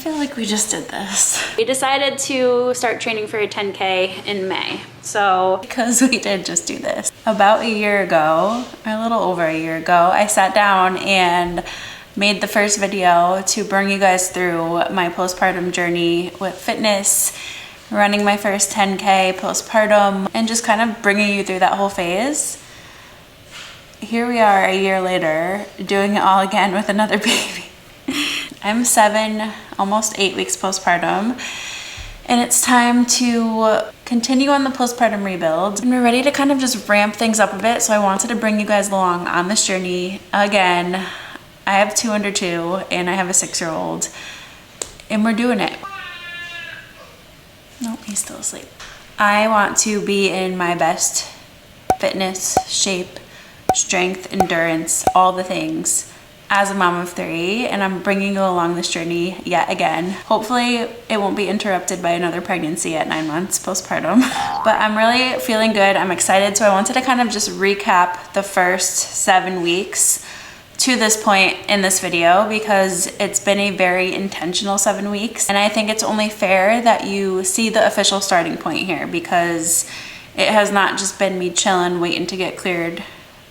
feel like we just did this. We decided to start training for a 10K in May. So because we did just do this. About a year ago, or a little over a year ago, I sat down and made the first video to bring you guys through my postpartum journey with fitness, running my first 10K postpartum, and just kind of bringing you through that whole phase. Here we are a year later, doing it all again with another baby. I'm 7, almost 8 weeks postpartum, and it's time to continue on the postpartum rebuild. And we're ready to kind of just ramp things up a bit, so I wanted to bring you guys along on this journey again. I have 2 under 2, and I have a 6-year-old, and we're doing it. Nope, he's still asleep. I want to be in my best fitness, shape, strength, endurance, all the things as a mom of 3, and I'm bringing you along this journey yet again. Hopefully it won't be interrupted by another pregnancy at 9 months postpartum, but I'm really feeling good. I'm excited. So I wanted to kind of just recap the first 7 weeks to this point in this video, because it's been a very intentional 7 weeks, and I think it's only fair that you see the official starting point here, because it has not just been me chilling waiting to get cleared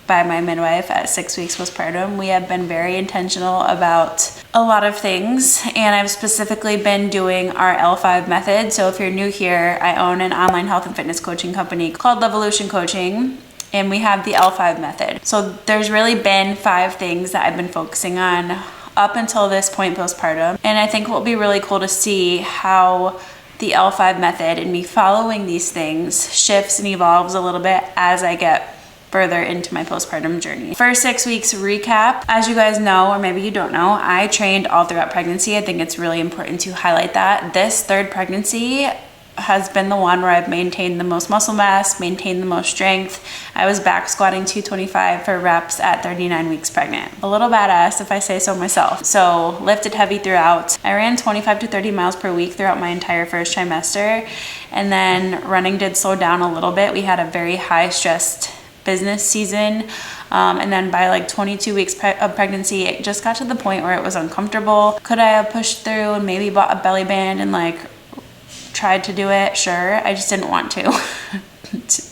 by my midwife at 6 weeks postpartum. We have been very intentional about a lot of things, and I've specifically been doing our L5 method. So if you're new here, I own an online health and fitness coaching company called Levolution Coaching, and we have the L5 method. So there's really been 5 things that I've been focusing on up until this point postpartum, and I think it will be really cool to see how the L5 method and me following these things shifts and evolves a little bit as I get further into my postpartum journey. First 6 weeks recap. As you guys know, or maybe you don't know, I trained all throughout pregnancy. I think it's really important to highlight that. This 3rd pregnancy has been the one where I've maintained the most muscle mass, maintained the most strength. I was back squatting 225 for reps at 39 weeks pregnant. A little badass if I say so myself. So lifted heavy throughout. I ran 25 to 30 miles per week throughout my entire first trimester, and then running did slow down a little bit. We had a very high stressed business season, and then by like 22 weeks of pregnancy, it just got to the point where it was uncomfortable. Could I have pushed through and maybe bought a belly band and like tried to do it? Sure, I just didn't want to.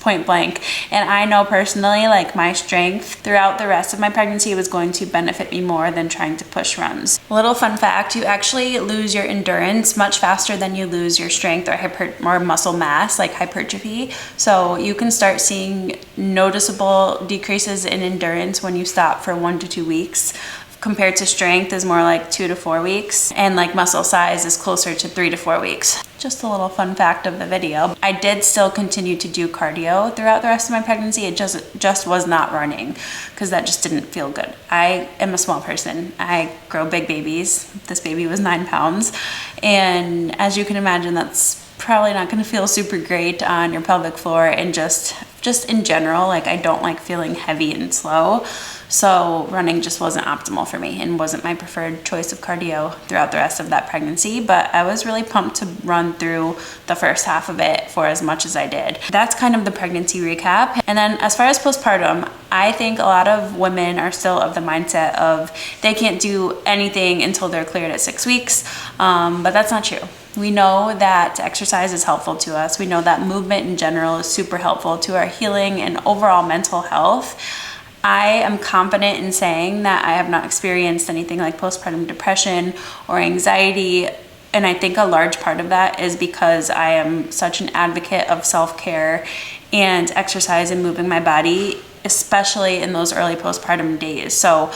Point blank. And I know personally, like, my strength throughout the rest of my pregnancy was going to benefit me more than trying to push runs. Little fun fact, you actually lose your endurance much faster than you lose your strength or muscle mass, like hypertrophy. So you can start seeing noticeable decreases in endurance when you stop for 1 to 2 weeks, compared to strength is more like 2 to 4 weeks, and like muscle size is closer to 3 to 4 weeks. Just a little fun fact of the video. I did still continue to do cardio throughout the rest of my pregnancy. It just was not running, because that just didn't feel good. I am a small person. I grow big babies. This baby was 9 pounds, and as you can imagine, that's probably not going to feel super great on your pelvic floor, and just in general, like, I don't like feeling heavy and slow. So running just wasn't optimal for me and wasn't my preferred choice of cardio throughout the rest of that pregnancy, but I was really pumped to run through the first half of it for as much as I did. That's kind of the pregnancy recap. And then as far as postpartum, I think a lot of women are still of the mindset of they can't do anything until they're cleared at 6 weeks, but that's not true. We know that exercise is helpful to us. We know that movement in general is super helpful to our healing and overall mental health. I am confident in saying that I have not experienced anything like postpartum depression or anxiety, and I think a large part of that is because I am such an advocate of self-care and exercise and moving my body, especially in those early postpartum days. So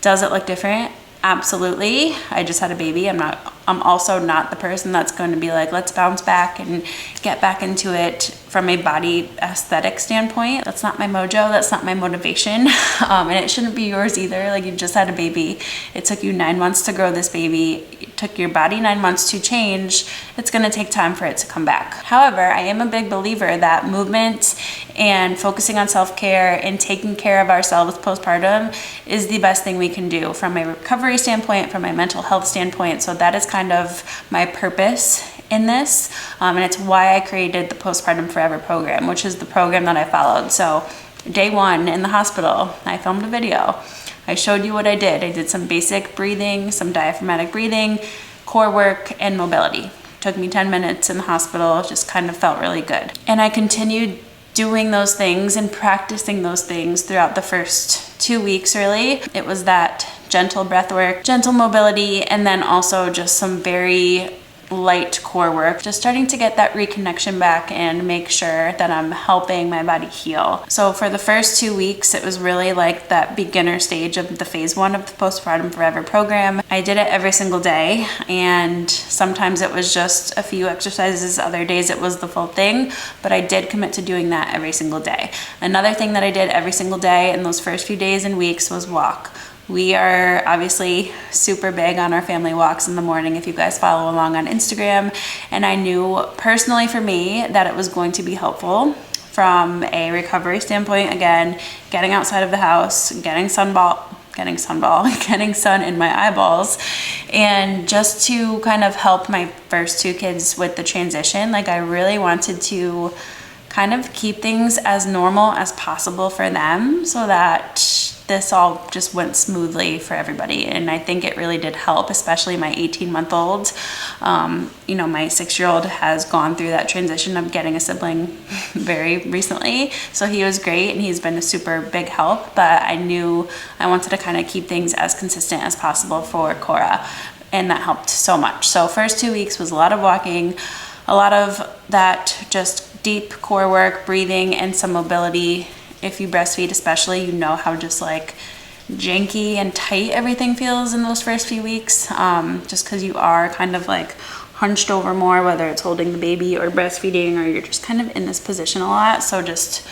does it look different? Absolutely. I just had a baby. I'm also not the person that's going to be like, let's bounce back and get back into it from a body aesthetic standpoint. That's not my mojo. That's not my motivation. And it shouldn't be yours either. Like, you just had a baby. It took you 9 months to grow this baby. It took your body 9 months to change. It's going to take time for it to come back. However, I am a big believer that movement and focusing on self-care and taking care of ourselves postpartum is the best thing we can do from a recovery standpoint, from a mental health standpoint. So that is kind of my purpose in this, and it's why I created the Postpartum Forever program, which is the program that I followed. So day 1 in the hospital, I filmed a video. I showed you what I did. I did some basic breathing, some diaphragmatic breathing, core work and mobility. Took me 10 minutes in the hospital, just kind of felt really good. And I continued doing those things and practicing those things throughout the first 2 weeks, really. It was that gentle breath work, gentle mobility, and then also just some very light core work, just starting to get that reconnection back and make sure that I'm helping my body heal. So for the first 2 weeks, it was really like that beginner stage of the phase 1 of the Postpartum Forever program. I did it every single day, and sometimes it was just a few exercises, other days it was the full thing, but I did commit to doing that every single day. Another thing that I did every single day in those first few days and weeks was walk. We are obviously super big on our family walks in the morning if you guys follow along on Instagram, and I knew personally for me that it was going to be helpful from a recovery standpoint. Again, getting outside of the house, getting sun in my eyeballs, and just to kind of help my first 2 kids with the transition. Like, I really wanted to kind of keep things as normal as possible for them so that this all just went smoothly for everybody. And I think it really did help, especially my 18-month-old. My 6-year-old has gone through that transition of getting a sibling very recently. So he was great and he's been a super big help, but I knew I wanted to kind of keep things as consistent as possible for Cora, and that helped so much. So first 2 weeks was a lot of walking, a lot of that just deep core work, breathing, and some mobility. If you breastfeed especially, you know how just like janky and tight everything feels in those first few weeks, just because you are kind of like hunched over more, whether it's holding the baby or breastfeeding, or you're just kind of in this position a lot. So just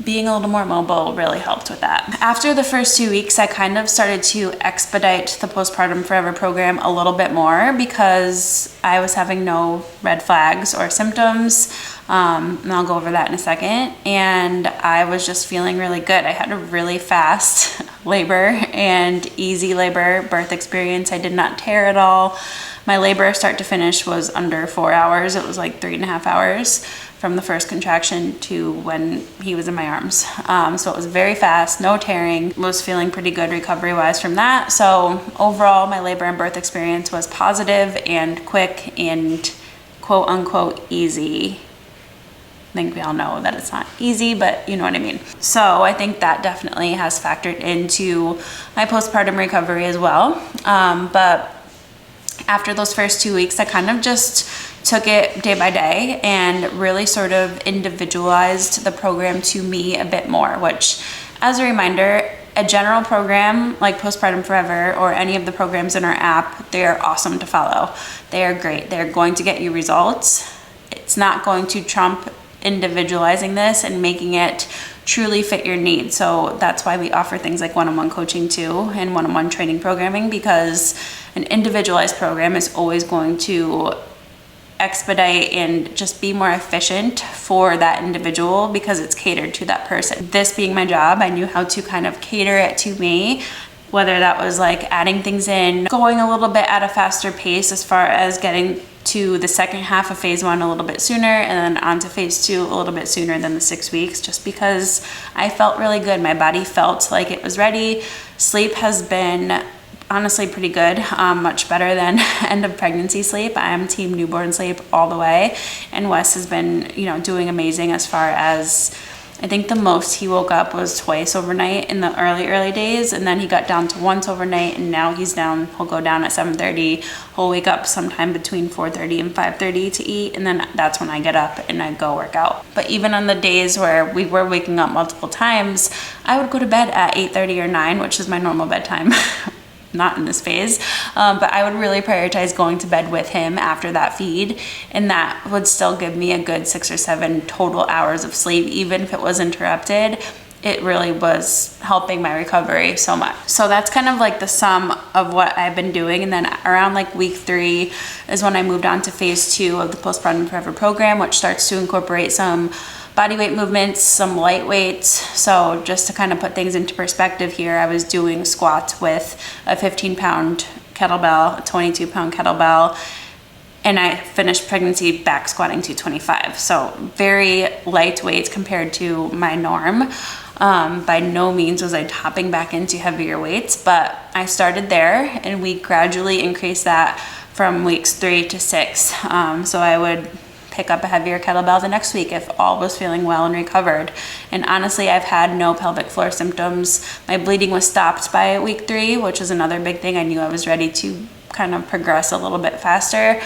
being a little more mobile really helped with that. After the first 2 weeks, I kind of started to expedite the Postpartum Forever program a little bit more because I was having no red flags or symptoms. And I'll go over that in a second. And I was just feeling really good. I had a really fast labor and easy labor birth experience. I did not tear at all. My labor start to finish was under 4 hours. It was like 3.5 hours from the first contraction to when he was in my arms. So it was very fast, no tearing. Was feeling pretty good recovery-wise from that. So overall, my labor and birth experience was positive and quick and quote-unquote easy. I think we all know that it's not easy, but you know what I mean. So I think that definitely has factored into my postpartum recovery as well. But after those first 2 weeks, I kind of just took it day by day and really sort of individualized the program to me a bit more, which, as a reminder, a general program like Postpartum Forever or any of the programs in our app, they are awesome to follow. They are great. They're going to get you results. It's not going to trump individualizing this and making it truly fit your needs. So that's why we offer things like one-on-one coaching too and one-on-one training programming, because an individualized program is always going to expedite and just be more efficient for that individual because it's catered to that person. This being my job, I knew how to kind of cater it to me, whether that was like adding things in, going a little bit at a faster pace as far as getting to the second half of phase 1 a little bit sooner, and then on to phase 2 a little bit sooner than the 6 weeks, just because I felt really good. My body felt like it was ready. Sleep has been honestly pretty good, much better than end of pregnancy sleep. I am team newborn sleep all the way, and Wes has been, doing amazing as far as, I think the most he woke up was twice overnight in the early days, and then he got down to once overnight, and now he'll go down at 7:30. He'll wake up sometime between 4:30 and 5:30 to eat, and then that's when I get up and I go work out. But even on the days where we were waking up multiple times, I would go to bed at 8:30 or 9, which is my normal bedtime. Not in this phase, but I would really prioritize going to bed with him after that feed, and that would still give me a good 6 or 7 total hours of sleep. Even if it was interrupted, it really was helping my recovery so much. So that's kind of like the sum of what I've been doing. And then around like week 3 is when I moved on to phase 2 of the Postpartum Forever program, which starts to incorporate some body weight movements, some light weights. So just to kind of put things into perspective here, I was doing squats with a 15-pound kettlebell, a 22-pound kettlebell, and I finished pregnancy back squatting 225. So very light weights compared to my norm. By no means was I hopping back into heavier weights, but I started there and we gradually increased that from weeks 3 to 6. So I would pick up a heavier kettlebell the next week if all was feeling well and recovered. And honestly, I've had no pelvic floor symptoms. My bleeding was stopped by week 3, which is another big thing. I knew I was ready to kind of progress a little bit faster.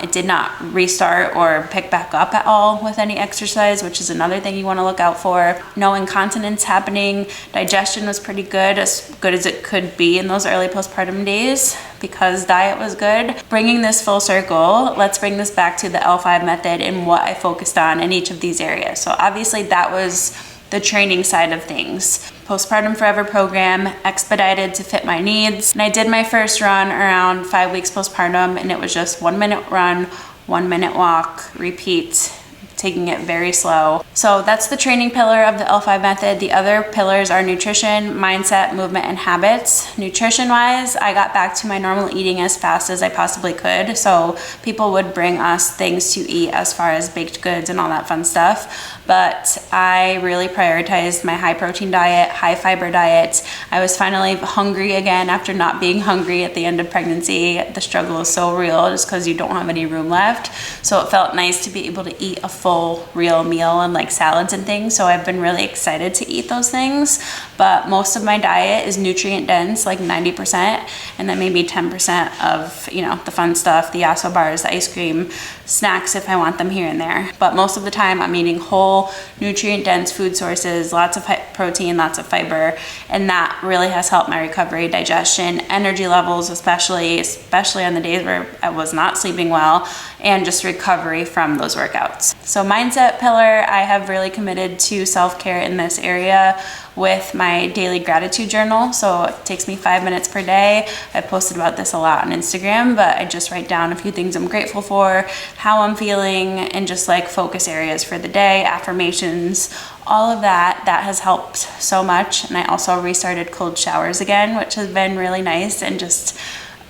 It did not restart or pick back up at all with any exercise, which is another thing you want to look out for. No incontinence happening. Digestion was pretty good as it could be in those early postpartum days because diet was good. Bringing this full circle, let's bring this back to the L5 method and what I focused on in each of these areas. So obviously that was the training side of things. Postpartum Forever program, expedited to fit my needs. And I did my first run around 5 weeks postpartum, and it was just 1 minute run, 1 minute walk, repeat, taking it very slow. So that's the training pillar of the L5 method. The other pillars are nutrition, mindset, movement, and habits. Nutrition wise, I got back to my normal eating as fast as I possibly could. So people would bring us things to eat as far as baked goods and all that fun stuff. But I really prioritized my high protein diet, high fiber diet. I was finally hungry again after not being hungry at the end of pregnancy. The struggle is so real just because you don't have any room left. So it felt nice to be able to eat a full real meal and like salads and things. So I've been really excited to eat those things. But most of my diet is nutrient dense, like 90%, and then maybe 10% of, the fun stuff, the Yasso bars, the ice cream, snacks if I want them here and there. But most of the time I'm eating whole, nutrient dense food sources, lots of protein, lots of fiber, and that really has helped my recovery, digestion, energy levels, especially on the days where I was not sleeping well, and just recovery from those workouts. So mindset pillar, I have really committed to self-care in this area with my daily gratitude journal. So it takes me 5 minutes per day. I posted about this a lot on Instagram, but I just write down a few things I'm grateful for, how I'm feeling, and just like focus areas for the day, affirmations, all of that has helped so much. And I also restarted cold showers again, which has been really nice and just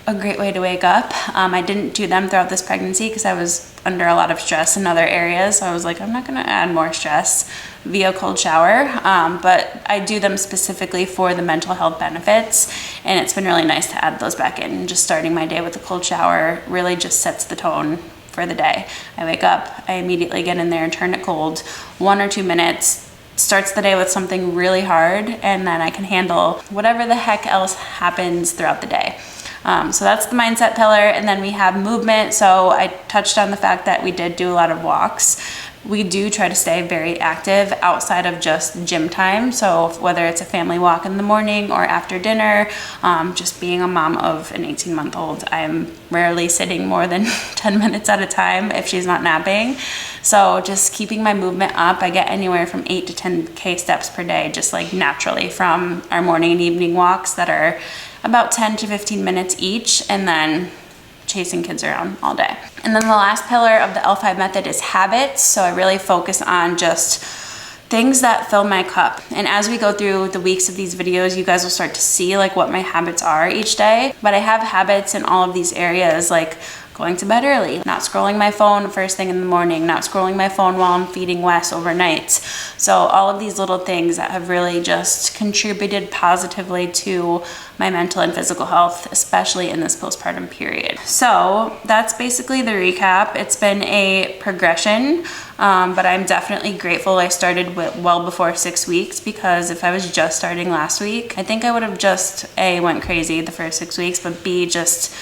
a great way to wake up. I didn't do them throughout this pregnancy because I was under a lot of stress in other areas. So I was like, I'm not gonna add more stress via cold shower, but I do them specifically for the mental health benefits. And it's been really nice to add those back in. Just starting my day with a cold shower really just sets the tone for the day. I wake up, I immediately get in there and turn it cold, 1 or 2 minutes, starts the day with something really hard, and then I can handle whatever the heck else happens throughout the day. So that's the mindset pillar. And then we have movement. So I touched on the fact that we did do a lot of walks. We do try to stay very active outside of just gym time. So whether it's a family walk in the morning or after dinner, just being a mom of an 18-month-old, I'm rarely sitting more than 10 minutes at a time if she's not napping. So just keeping my movement up, I get anywhere from 8 to 10K steps per day, just like naturally from our morning and evening walks that are about 10 to 15 minutes each, and then chasing kids around all day. And then the last pillar of the L5 method is habits. So I really focus on just things that fill my cup. And as we go through the weeks of these videos, you guys will start to see like what my habits are each day. But I have habits in all of these areas, like going to bed early, not scrolling my phone first thing in the morning, not scrolling my phone while I'm feeding Wes overnight. So all of these little things that have really just contributed positively to my mental and physical health, especially in this postpartum period. So that's basically the recap. It's been a progression, but I'm definitely grateful I started well before 6 weeks, because if I was just starting last week, I think I would have just A, went crazy the first 6 weeks, but B, just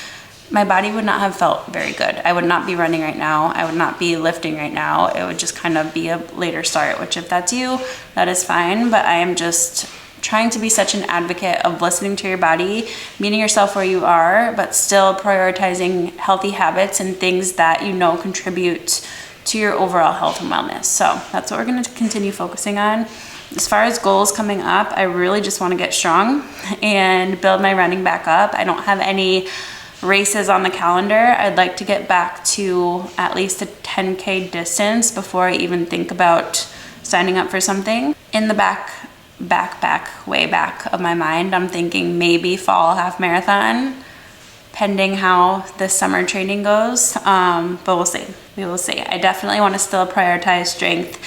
my body would not have felt very good. I would not be running right now. I would not be lifting right now. It would just kind of be a later start, which if that's you, that is fine. But I am just trying to be such an advocate of listening to your body, meeting yourself where you are, but still prioritizing healthy habits and things that you know contribute to your overall health and wellness. So that's what we're going to continue focusing on. As far as goals coming up, I really just want to get strong and build my running back up. I don't have any races on the calendar. I'd like to get back to at least a 10K distance before I even think about signing up for something. In the way back of my mind, I'm thinking maybe fall half marathon, pending how this summer training goes. But we'll see. We will see. I definitely want to still prioritize strength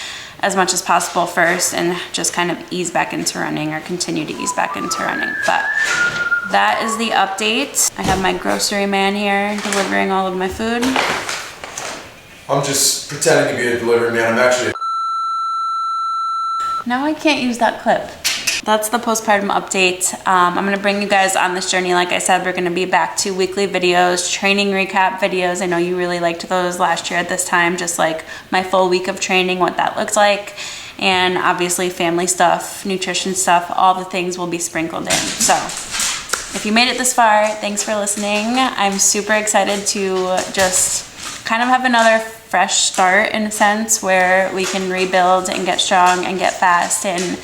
as much as possible first and just kind of ease back into running, or continue to ease back into running. But that is the update. I have my grocery man here delivering all of my food. I'm just pretending to be a delivery man. I'm actually Now I can't use that clip. That's the postpartum update. I'm gonna bring you guys on this journey. Like I said, we're gonna be back to weekly videos, training recap videos. I know you really liked those last year at this time, just like my full week of training, what that looks like. And obviously family stuff, nutrition stuff, all the things will be sprinkled in. So if you made it this far, thanks for listening. I'm super excited to just kind of have another fresh start in a sense where we can rebuild and get strong and get fast and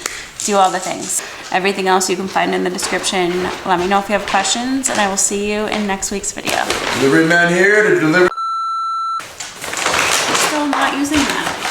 do all the things. Everything else you can find in the description. Let me know if you have questions and I will see you in next week's video. delivery man here to deliver.